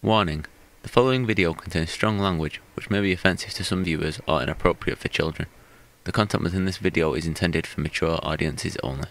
Warning: the following video contains strong language which may be offensive to some viewers or inappropriate for children. The content within this video is intended for mature audiences only.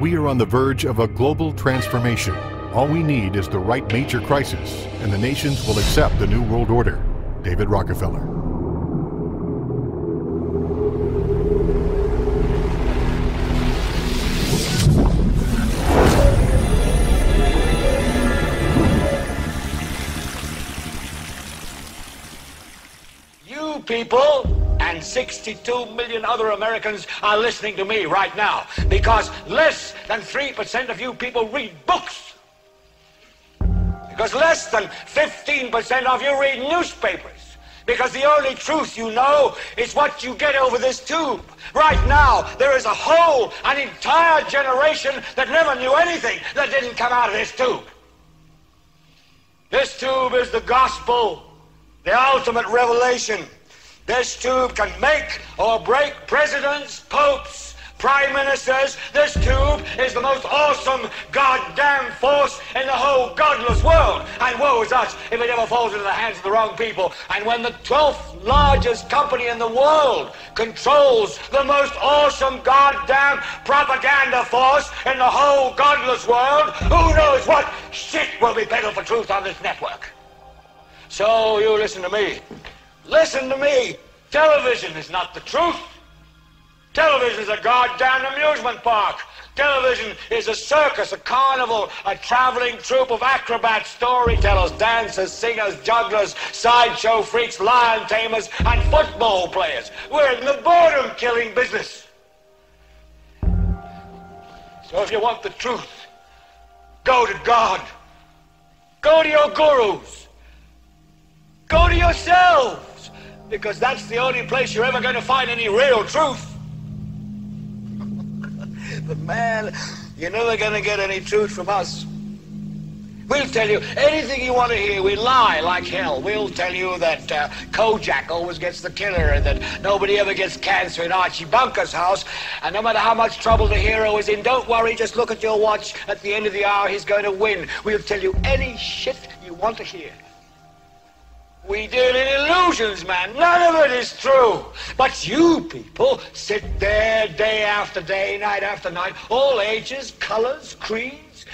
We are on the verge of a global transformation. All we need is the right major crisis, and the nations will accept the New World Order. David Rockefeller. You people and 62 million other Americans are listening to me right now because less than 3% of you people read books. Because less than 15% of you read newspapers. Because the only truth you know is what you get over this tube. Right now, there is an entire generation that never knew anything that didn't come out of this tube. This tube is the gospel, the ultimate revelation. This tube can make or break presidents, popes, prime ministers. This tube is the most awesome goddamn force in the whole godless world. And woe is us if it ever falls into the hands of the wrong people. And when the 12th largest company in the world controls the most awesome goddamn propaganda force in the whole godless world, who knows what shit will be peddled for truth on this network. So you listen to me. Listen to me. Television is not the truth. Television is a goddamn amusement park. Television is a circus, a carnival, a traveling troupe of acrobats, storytellers, dancers, singers, jugglers, sideshow freaks, lion tamers, and football players. We're in the boredom-killing business. So if you want the truth, go to God. Go to your gurus. Go to yourselves, because that's the only place you're ever going to find any real truth. But man, you're never going to get any truth from us. We'll tell you anything you want to hear. We lie like hell. We'll tell you that Kojak always gets the killer and that nobody ever gets cancer in Archie Bunker's house. And no matter how much trouble the hero is in, don't worry, just look at your watch. At the end of the hour, he's going to win. We'll tell you any shit you want to hear. We deal in illusions, man. None of it is true. But you people sit there day after day, night after night, all ages, colors, creeds.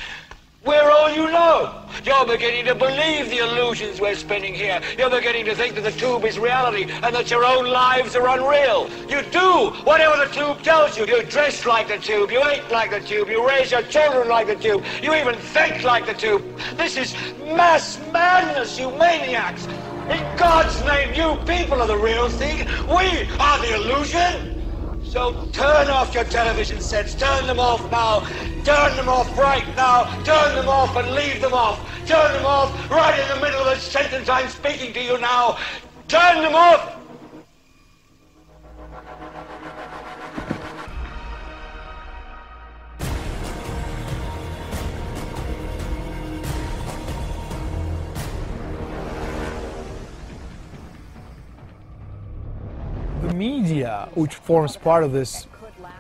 We're all you know. You're beginning to believe the illusions we're spinning here. You're beginning to think that the tube is reality and that your own lives are unreal. You do whatever the tube tells you. You dress like the tube. You eat like the tube. You raise your children like the tube. You even think like the tube. This is mass madness, you maniacs. In God's name, you people are the real thing. We are the illusion. So turn off your television sets. Turn them off now. Turn them off right now. Turn them off and leave them off. Turn them off right in the middle of the sentence I'm speaking to you now. Turn them off. The media, which forms part of this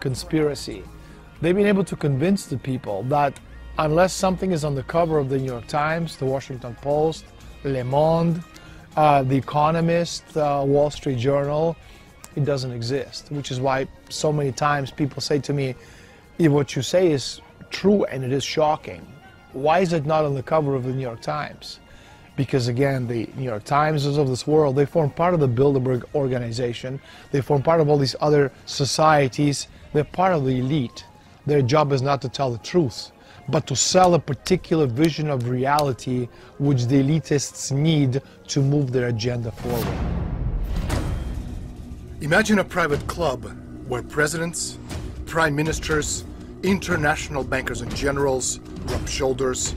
conspiracy, they've been able to convince the people that unless something is on the cover of the New York Times, the Washington Post, Le Monde, The Economist, Wall Street Journal, it doesn't exist, which is why so many times people say to me, if what you say is true and it is shocking, why is it not on the cover of the New York Times? Because again, the New York Times of this world, they form part of the Bilderberg organization, they form part of all these other societies, they're part of the elite. Their job is not to tell the truth, but to sell a particular vision of reality which the elitists need to move their agenda forward. Imagine a private club where presidents, prime ministers, international bankers and generals rub shoulders,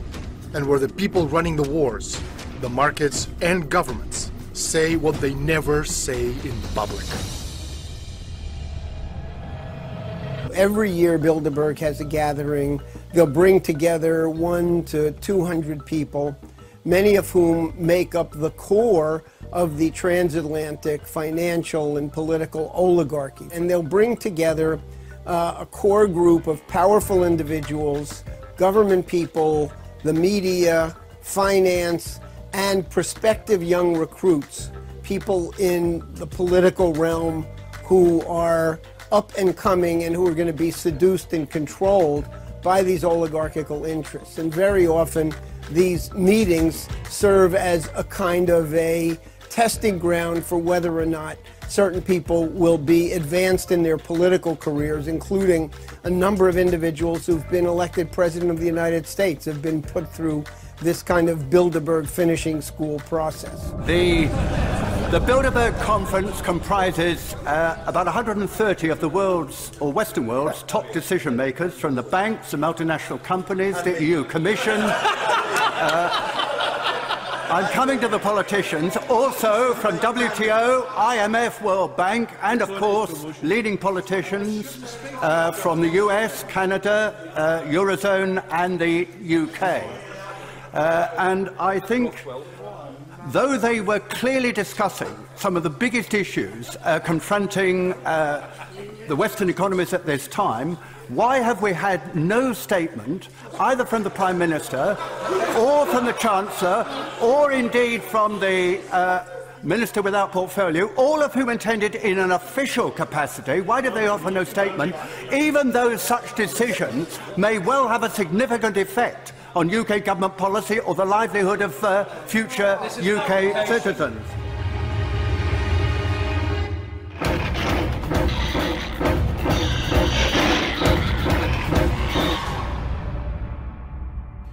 and where the people running the wars, the markets and governments say what they never say in public. Every year Bilderberg has a gathering. They'll bring together 100 to 200 people, many of whom make up the core of the transatlantic financial and political oligarchy. And they'll bring together a core group of powerful individuals, government people, the media, finance, and prospective young recruits, people in the political realm who are up and coming and who are going to be seduced and controlled by these oligarchical interests. And very often these meetings serve as a kind of a testing ground for whether or not certain people will be advanced in their political careers, including a number of individuals who've been elected President of the United States, have been put through this kind of Bilderberg finishing school process. The Bilderberg conference comprises about 130 of the world's, or Western world's, top decision makers from the banks, the multinational companies, the EU Commission. I'm coming to the politicians, also from WTO, IMF, World Bank, and of course, leading politicians from the US, Canada, Eurozone, and the UK. And I think, though they were clearly discussing some of the biggest issues confronting the Western economies at this time, why have we had no statement, either from the Prime Minister, or from the Chancellor, or indeed from the Minister without portfolio, all of whom intended in an official capacity? Why did they offer no statement, even though such decisions may well have a significant effect on UK government policy or the livelihood of future UK citizens?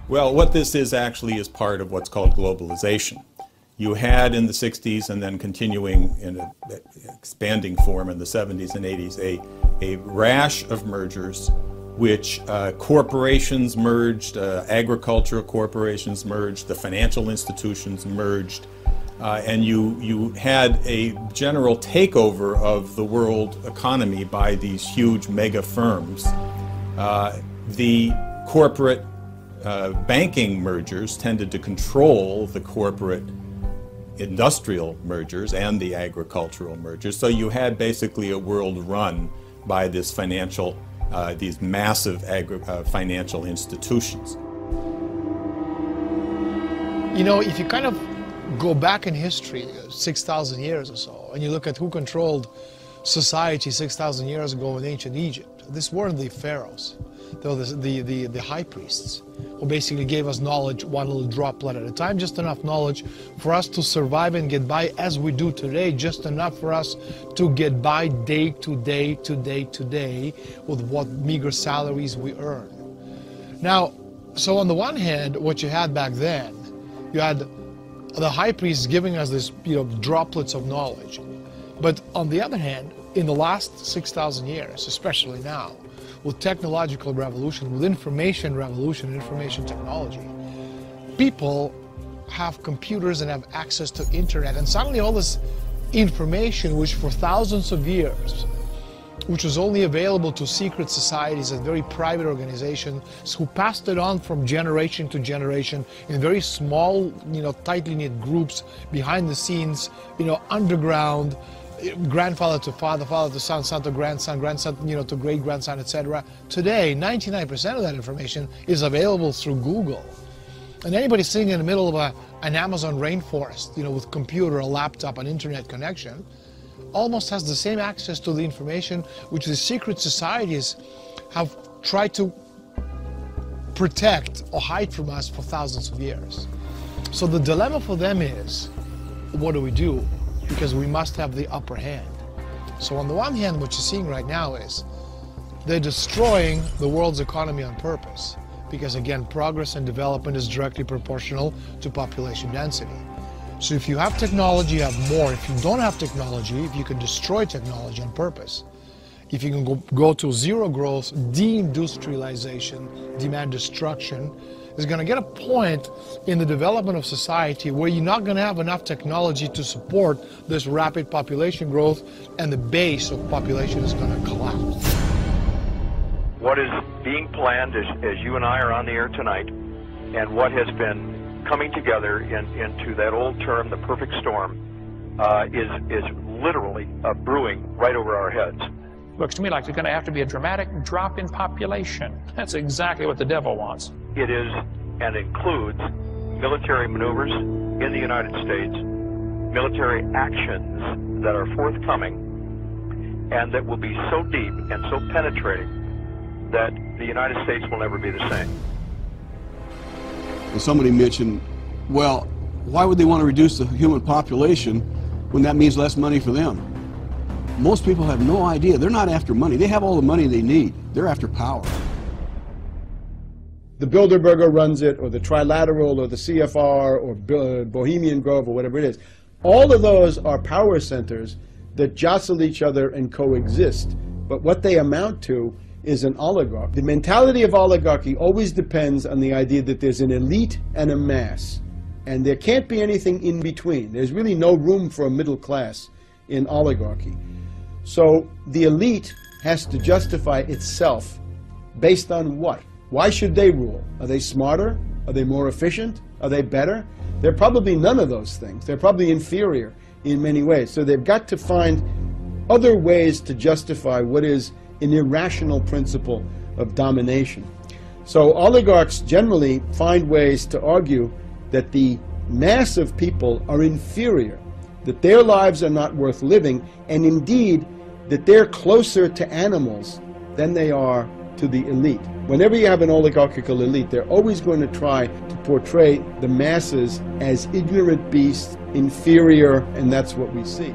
Well, what this is actually is part of what's called globalization. You had in the 60s and then continuing in an expanding form in the 70s and 80s a rash of mergers which corporations merged, agricultural corporations merged, the financial institutions merged, and you had a general takeover of the world economy by these huge mega firms. The corporate banking mergers tended to control the corporate industrial mergers and the agricultural mergers. So you had basically a world run by this financial, these massive financial institutions. You know, if you kind of go back in history, 6,000 years or so, and you look at who controlled society 6,000 years ago in ancient Egypt, this weren't the pharaohs. They were the high priests, who basically gave us knowledge one little droplet at a time, just enough knowledge for us to survive and get by as we do today, just enough for us to get by day to day to day to day with what meager salaries we earn. Now, so on the one hand, what you had back then, you had the high priests giving us this, droplets of knowledge. But on the other hand, in the last 6,000 years, especially now, with technological revolution, with information revolution, information technology, people have computers and have access to internet, and suddenly all this information, which for thousands of years, which was only available to secret societies and very private organizations who passed it on from generation to generation in very small, tightly knit groups behind the scenes, underground, grandfather to father, father to son, son to grandson, grandson, to great-grandson, etc. Today, 99% of that information is available through Google. And anybody sitting in the middle of an Amazon rainforest, with a computer, a laptop, an internet connection, almost has the same access to the information which the secret societies have tried to protect or hide from us for thousands of years. So the dilemma for them is, what do we do? Because we must have the upper hand. So on the one hand, what you're seeing right now is they're destroying the world's economy on purpose. Because again, progress and development is directly proportional to population density. So if you have technology, you have more. If you don't have technology, if you can destroy technology on purpose, if you can go to zero growth, deindustrialization, demand destruction, is going to get a point in the development of society where you're not going to have enough technology to support this rapid population growth, and the base of population is going to collapse. What is being planned as you and I are on the air tonight, and what has been coming together into that old term, the perfect storm, is literally brewing right over our heads. Looks to me like there's going to have to be a dramatic drop in population. That's exactly what the devil wants. It is and includes military maneuvers in the United States, military actions that are forthcoming, and that will be so deep and so penetrating that the United States will never be the same. And somebody mentioned, well, why would they want to reduce the human population when that means less money for them? Most people have no idea. They're not after money. They have all the money they need. They're after power. The Bilderberg runs it, or the Trilateral, or the CFR, or Bohemian Grove, or whatever it is. All of those are power centers that jostle each other and coexist. But what they amount to is an oligarchy. The mentality of oligarchy always depends on the idea that there's an elite and a mass. And there can't be anything in between. There's really no room for a middle class in oligarchy. So the elite has to justify itself based on what? Why should they rule? Are they smarter? Are they more efficient? Are they better? They're probably none of those things. They're probably inferior in many ways. So they've got to find other ways to justify what is an irrational principle of domination. So oligarchs generally find ways to argue that the mass of people are inferior, that their lives are not worth living, and indeed that they're closer to animals than they are to the elite. Whenever you have an oligarchical elite, they're always going to try to portray the masses as ignorant beasts, inferior, and that's what we see.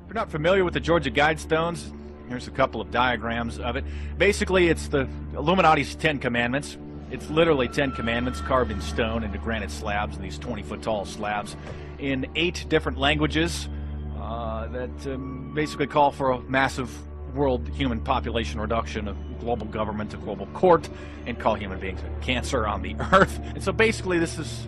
If you're not familiar with the Georgia Guidestones, here's a couple of diagrams of it. Basically, it's the Illuminati's 10 Commandments. It's literally 10 Commandments carved in stone into granite slabs, these 20-foot tall slabs, in 8 different languages that basically call for a massive world human population reduction, of global government, a global court, and call human beings a cancer on the earth. And so basically this is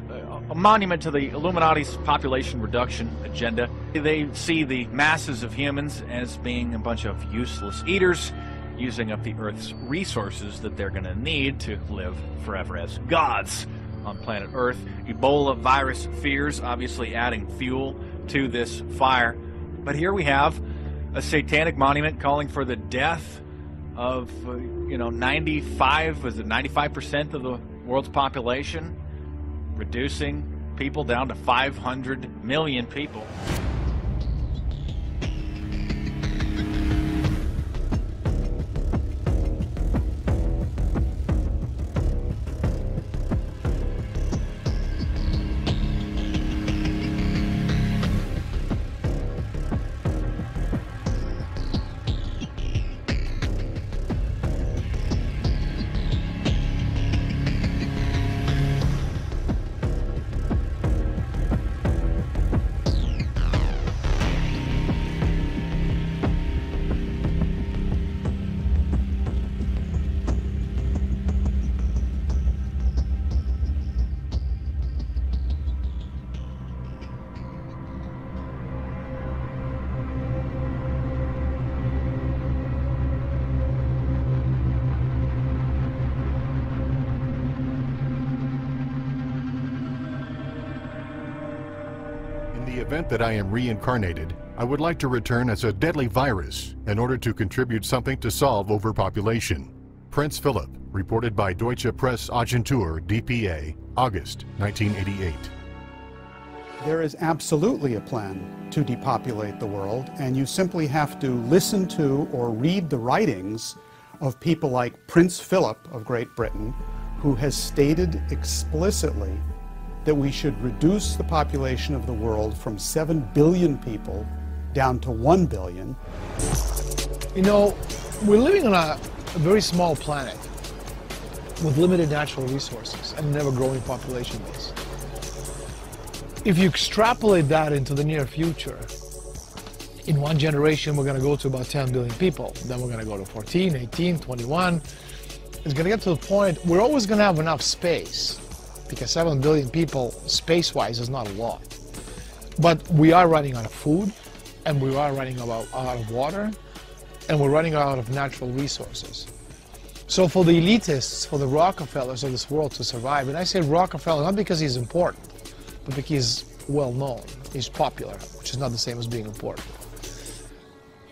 a monument to the Illuminati's population reduction agenda. They see the masses of humans as being a bunch of useless eaters, using up the Earth's resources that they're going to need to live forever as gods on planet Earth. Ebola virus fears obviously adding fuel to this fire. But here we have a satanic monument calling for the death of, 95% of the world's population, reducing people down to 500 million people. In the event that I am reincarnated, I would like to return as a deadly virus in order to contribute something to solve overpopulation. Prince Philip, reported by Deutsche Presseagentur, DPA, August 1988. There is absolutely a plan to depopulate the world, and you simply have to listen to or read the writings of people like Prince Philip of Great Britain, who has stated explicitly that we should reduce the population of the world from 7 billion people down to 1 billion. You know, we're living on a very small planet with limited natural resources and an ever-growing population base. If you extrapolate that into the near future, in one generation we're going to go to about 10 billion people, then we're going to go to 14, 18, 21. It's going to get to the point we're always going to have enough space, because 7 billion people space-wise is not a lot. But we are running out of food, and we are running out of water, and we're running out of natural resources. So for the elitists, for the Rockefellers of this world to survive, and I say Rockefeller not because he's important, but because he's well-known, he's popular, which is not the same as being important.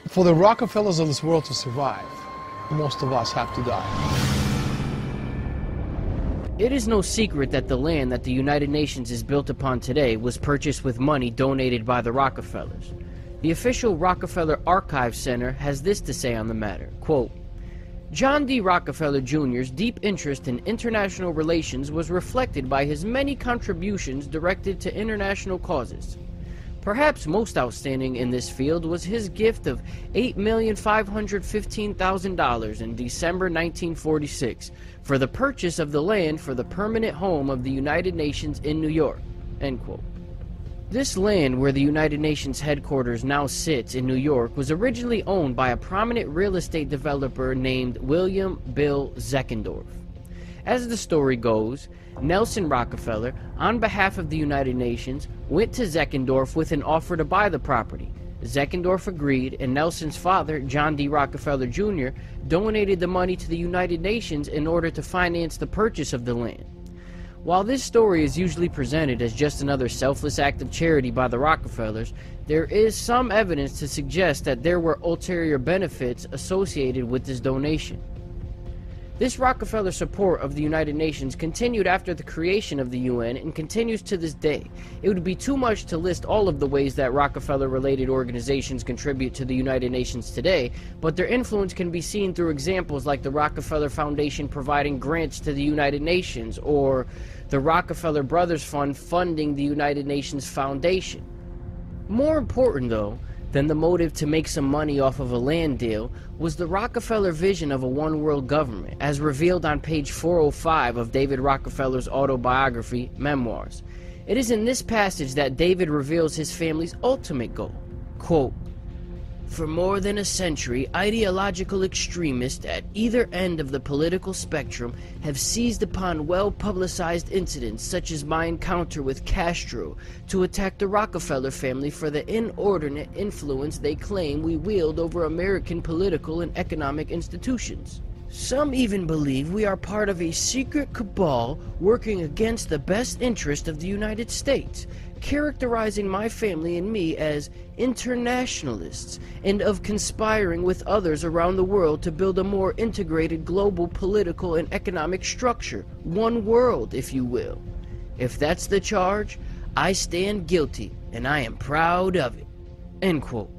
For the Rockefellers of this world to survive, most of us have to die. It is no secret that the land that the United Nations is built upon today was purchased with money donated by the Rockefellers. The official Rockefeller Archive Center has this to say on the matter, quote, John D. Rockefeller Jr.'s deep interest in international relations was reflected by his many contributions directed to international causes. Perhaps most outstanding in this field was his gift of $8,515,000 in December 1946 for the purchase of the land for the permanent home of the United Nations in New York, end quote. This land where the United Nations headquarters now sits in New York was originally owned by a prominent real estate developer named William Bill Zeckendorf. As the story goes, Nelson Rockefeller, on behalf of the United Nations, went to Zeckendorf with an offer to buy the property. Zeckendorf agreed, and Nelson's father, John D. Rockefeller Jr., donated the money to the United Nations in order to finance the purchase of the land. While this story is usually presented as just another selfless act of charity by the Rockefellers, there is some evidence to suggest that there were ulterior benefits associated with this donation. This Rockefeller support of the United Nations continued after the creation of the UN and continues to this day. It would be too much to list all of the ways that Rockefeller-related organizations contribute to the United Nations today, but their influence can be seen through examples like the Rockefeller Foundation providing grants to the United Nations, or the Rockefeller Brothers Fund funding the United Nations Foundation. More important, though, than the motive to make some money off of a land deal was the Rockefeller vision of a one-world government, as revealed on page 405 of David Rockefeller's autobiography, Memoirs. It is in this passage that David reveals his family's ultimate goal. Quote, for more than a century, ideological extremists at either end of the political spectrum have seized upon well-publicized incidents such as my encounter with Castro to attack the Rockefeller family for the inordinate influence they claim we wield over American political and economic institutions. Some even believe we are part of a secret cabal working against the best interest of the United States, characterizing my family and me as internationalists, and of conspiring with others around the world to build a more integrated global political and economic structure, one world, if you will. If that's the charge, I stand guilty, and I am proud of it. End quote.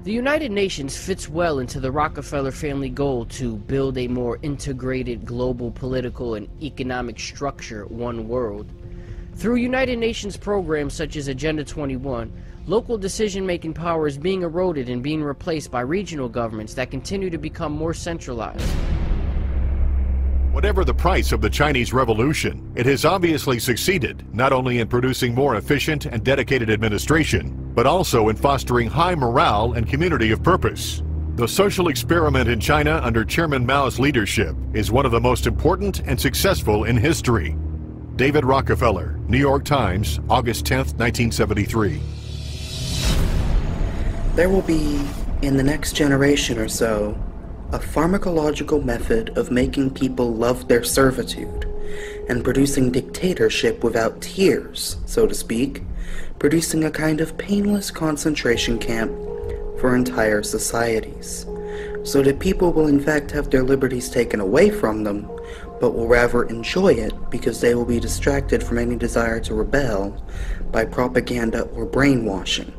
The United Nations fits well into the Rockefeller family goal to build a more integrated global political and economic structure, one world. Through United Nations programs such as Agenda 21, local decision-making power is being eroded and being replaced by regional governments that continue to become more centralized. Whatever the price of the Chinese Revolution, it has obviously succeeded not only in producing more efficient and dedicated administration, but also in fostering high morale and community of purpose. The social experiment in China under Chairman Mao's leadership is one of the most important and successful in history. David Rockefeller, New York Times, August 10, 1973. There will be, in the next generation or so, a pharmacological method of making people love their servitude and producing dictatorship without tears, so to speak, producing a kind of painless concentration camp for entire societies, so that people will in fact have their liberties taken away from them, but will rather enjoy it because they will be distracted from any desire to rebel by propaganda or brainwashing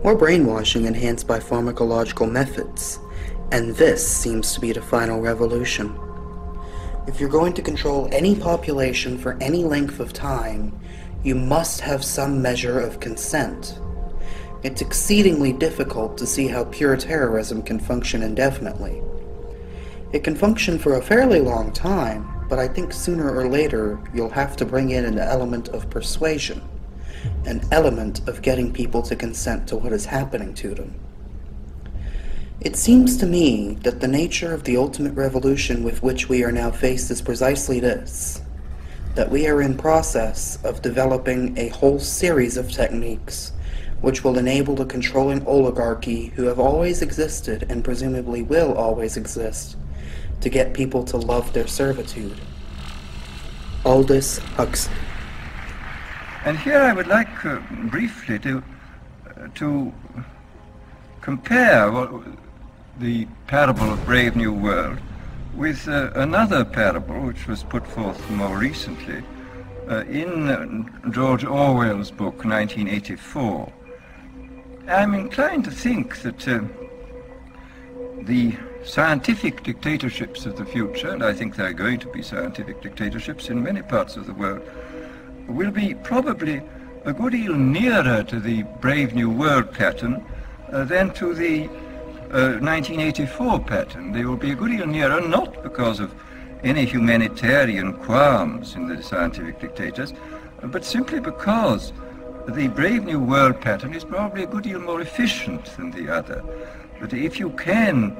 enhanced by pharmacological methods. And this seems to be the final revolution. If you're going to control any population for any length of time, you must have some measure of consent. It's exceedingly difficult to see how pure terrorism can function indefinitely. It can function for a fairly long time, but I think sooner or later you'll have to bring in an element of persuasion, an element of getting people to consent to what is happening to them. It seems to me that the nature of the ultimate revolution with which we are now faced is precisely this, that we are in process of developing a whole series of techniques which will enable the controlling oligarchy who have always existed and presumably will always exist to get people to love their servitude. Aldous Huxley. And here I would like briefly to compare the parable of Brave New World with another parable which was put forth more recently in George Orwell's book 1984. I'm inclined to think that the scientific dictatorships of the future, and I think there are going to be scientific dictatorships in many parts of the world, will be probably a good deal nearer to the Brave New World pattern than to the 1984 pattern. They will be a good deal nearer, not because of any humanitarian qualms in the scientific dictators, but simply because the Brave New World pattern is probably a good deal more efficient than the other. But if you can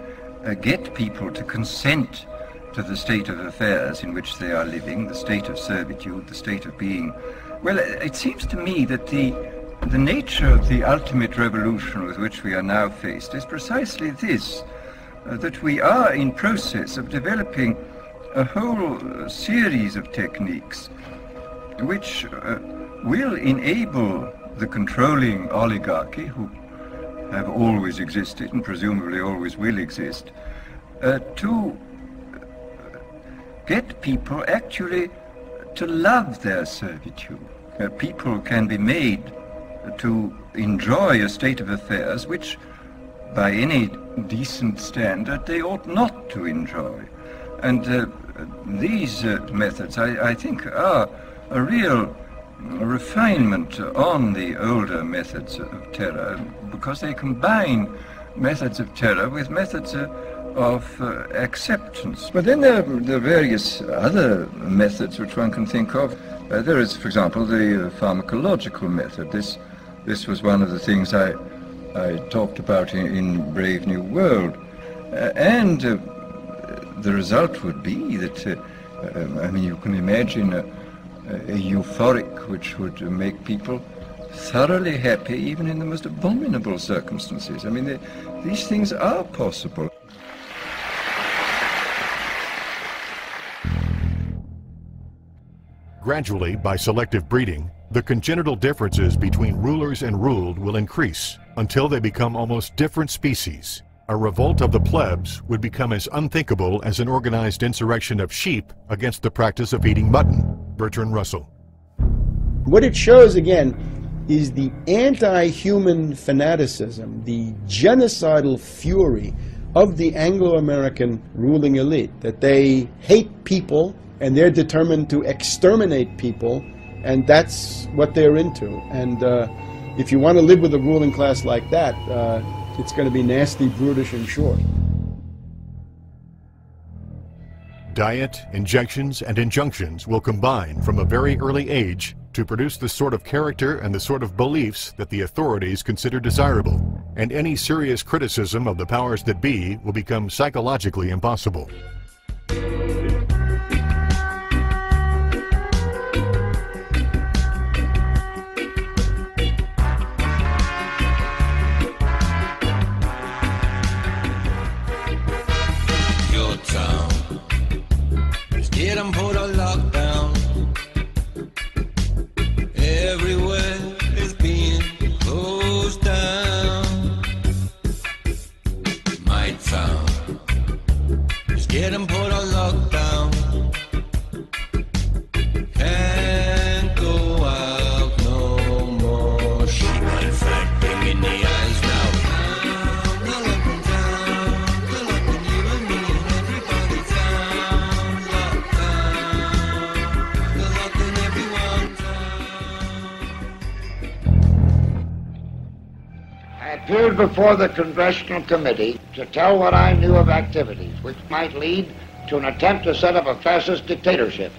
get people to consent to the state of affairs in which they are living, the state of servitude, the state of being, well, it seems to me that the nature of the ultimate revolution with which we are now faced is precisely this, that we are in process of developing a whole series of techniques which will enable the controlling oligarchy, who have always existed and presumably always will exist, to get people actually to love their servitude. People can be made to enjoy a state of affairs which, by any decent standard, they ought not to enjoy. And these methods, I think, are a real refinement on the older methods of terror, because they combine methods of terror with methods of acceptance. But then there are various other methods which one can think of. There is, for example, the pharmacological method. This was one of the things I talked about in Brave New World. And the result would be that, I mean, you can imagine a euphoric which would make people thoroughly happy even in the most abominable circumstances. I mean, these things are possible. Gradually, by selective breeding, the congenital differences between rulers and ruled will increase until they become almost different species. A revolt of the plebs would become as unthinkable as an organized insurrection of sheep against the practice of eating mutton. Bertrand Russell. What it shows, again, is the anti-human fanaticism, the genocidal fury of the Anglo-American ruling elite, that they hate people and they're determined to exterminate people, and that's what they're into. And if you want to live with a ruling class like that, it's going to be nasty, brutish, and short. Diet, injections, and injunctions will combine from a very early age to produce the sort of character and the sort of beliefs that the authorities consider desirable, and any serious criticism of the powers that be will become psychologically impossible. Get them put on lockdown. Everywhere is being closed down. Might sound. Just get them before the Congressional Committee to tell what I knew of activities which might lead to an attempt to set up a fascist dictatorship.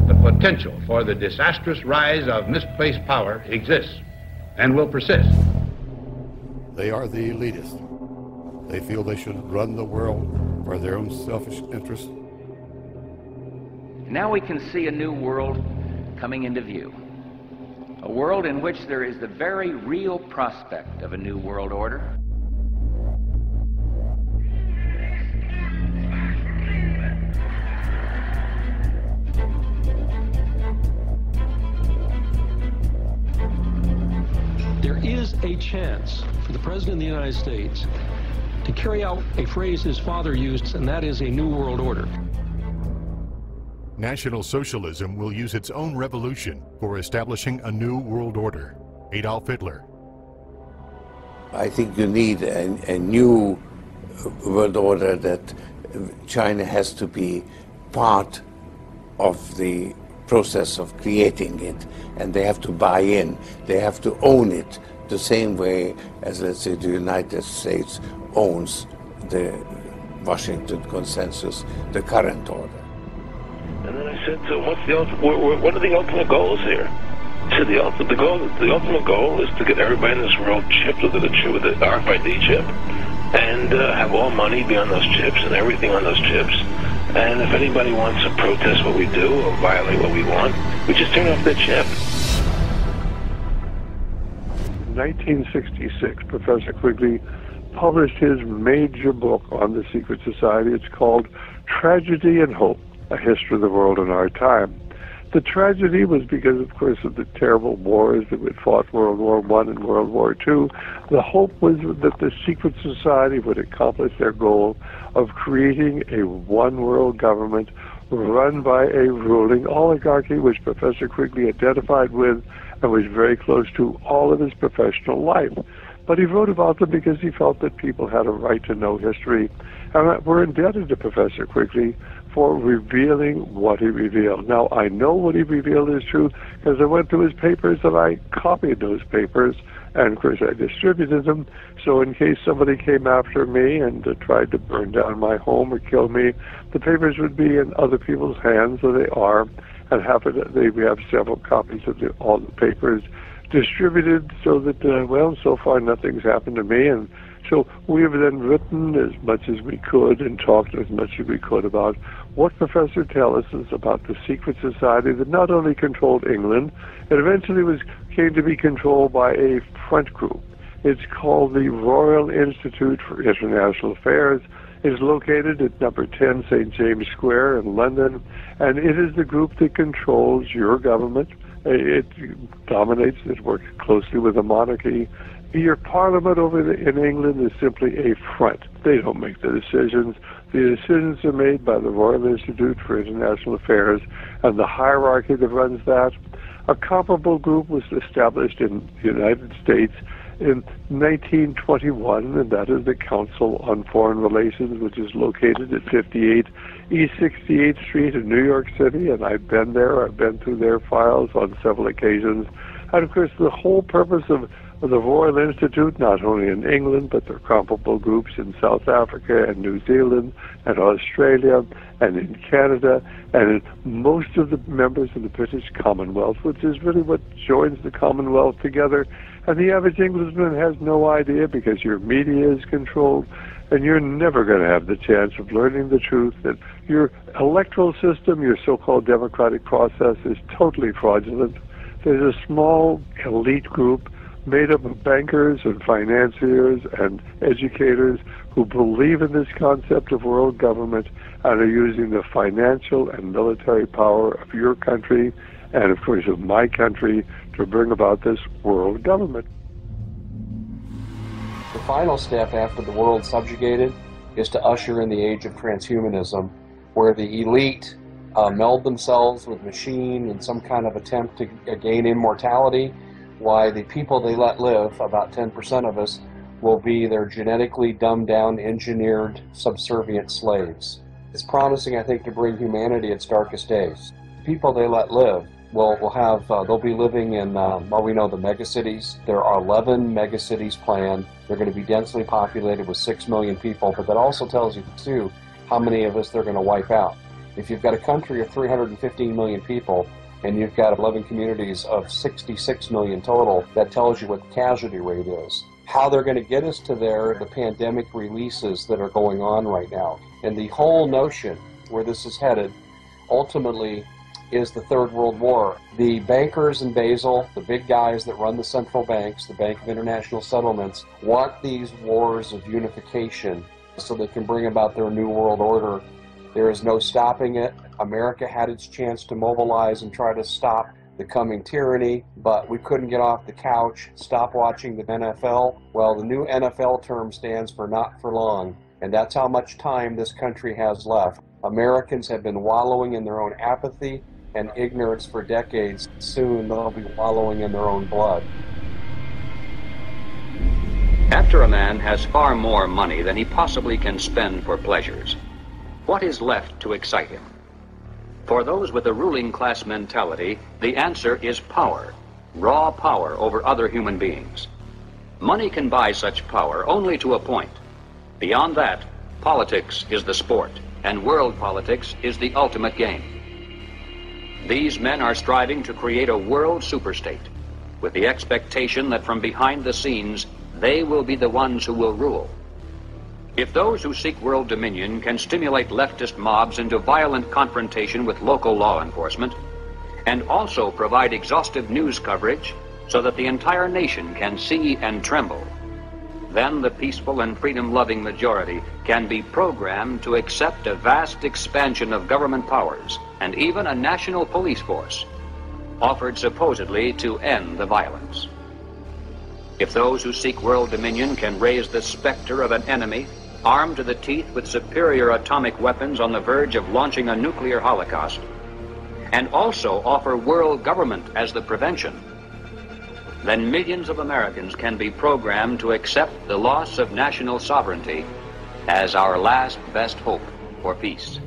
The potential for the disastrous rise of misplaced power exists and will persist. They are the elitists. They feel they should run the world for their own selfish interests. Now we can see a new world coming into view. A world in which there is the very real prospect of a new world order. There is a chance for the President of the United States to carry out a phrase his father used, and that is a new world order. National Socialism will use its own revolution for establishing a new world order. Adolf Hitler. I think you need a new world order that China has to be part of the process of creating it, and they have to buy in. They have to own it the same way as, let's say, the United States owns the Washington Consensus, the current order. And then I said to him, what are the ultimate goals here? He said the ultimate goal is to get everybody in this world chipped with the RFID chip, and have all money be on those chips and everything on those chips. And if anybody wants to protest what we do or violate what we want, we just turn off the chip. In 1966, Professor Quigley published his major book on the secret society. It's called Tragedy and Hope, A History of the World in Our Time. The tragedy was because, of course, of the terrible wars that we fought, World War I and World War II. The hope was that the secret society would accomplish their goal of creating a one-world government run by a ruling oligarchy, which Professor Quigley identified with and was very close to all of his professional life. But he wrote about them because he felt that people had a right to know history. And we're indebted to Professor Quigley for revealing what he revealed. Now, I know what he revealed is true because I went through his papers and I copied those papers, and of course I distributed them. So in case somebody came after me and tried to burn down my home or kill me, the papers would be in other people's hands, so they are, and we have several copies of all the papers distributed so that, well, so far nothing's happened to me. And so we have then written as much as we could and talked as much as we could about what Professor tells us about the secret society that not only controlled England, it eventually came to be controlled by a front group. It's called the Royal Institute for International Affairs. It's located at number 10 St. James Square in London, and it is the group that controls your government. It dominates, it works closely with the monarchy. Your parliament in England is simply a front. They don't make the decisions. The decisions are made by the Royal Institute for International Affairs and the hierarchy that runs that. A comparable group was established in the United States in 1921, and that is the Council on Foreign Relations, which is located at 58 East 68th Street in New York City, and I've been there. I've been through their files on several occasions. And of course, the whole purpose of the Royal Institute, not only in England, but there are comparable groups in South Africa and New Zealand and Australia and in Canada and in most of the members of the British Commonwealth, which is really what joins the Commonwealth together. And the average Englishman has no idea because your media is controlled, and you're never going to have the chance of learning the truth that your electoral system, your so-called democratic process, is totally fraudulent. There's a small elite group made up of bankers and financiers and educators who believe in this concept of world government and are using the financial and military power of your country and, of course, of my country to bring about this world government. The final step after the world's subjugated is to usher in the age of transhumanism, where the elite meld themselves with machine in some kind of attempt to gain immortality, while the people they let live, about 10% of us, will be their genetically dumbed down, engineered, subservient slaves. It's promising, I think, to bring humanity its darkest days. The people they let live they'll be living in, well, we know the megacities. There are 11 megacities planned. They're going to be densely populated with 6 million people, but that also tells you, too, how many of us they're going to wipe out. If you've got a country of 315 million people, and you've got 11 communities of 66 million total, that tells you what the casualty rate is. How they're going to get us to there, the pandemic releases that are going on right now. And the whole notion where this is headed, ultimately, is the Third World War. The bankers in Basel, the big guys that run the central banks, the Bank of International Settlements, want these wars of unification so they can bring about their new world order. There is no stopping it. America had its chance to mobilize and try to stop the coming tyranny, but we couldn't get off the couch, stop watching the NFL. Well, the new NFL term stands for not for long, and that's how much time this country has left. Americans have been wallowing in their own apathy and ignorance for decades. Soon they'll be wallowing in their own blood. After a man has far more money than he possibly can spend for pleasures, what is left to excite him? For those with a ruling class mentality, the answer is power, raw power over other human beings. Money can buy such power only to a point. Beyond that, politics is the sport, and world politics is the ultimate game. These men are striving to create a world superstate, with the expectation that from behind the scenes, they will be the ones who will rule. If those who seek world dominion can stimulate leftist mobs into violent confrontation with local law enforcement, and also provide exhaustive news coverage so that the entire nation can see and tremble, then the peaceful and freedom-loving majority can be programmed to accept a vast expansion of government powers and even a national police force, offered supposedly to end the violence. If those who seek world dominion can raise the specter of an enemy armed to the teeth with superior atomic weapons on the verge of launching a nuclear holocaust, and also offer world government as the prevention, then millions of Americans can be programmed to accept the loss of national sovereignty as our last best hope for peace.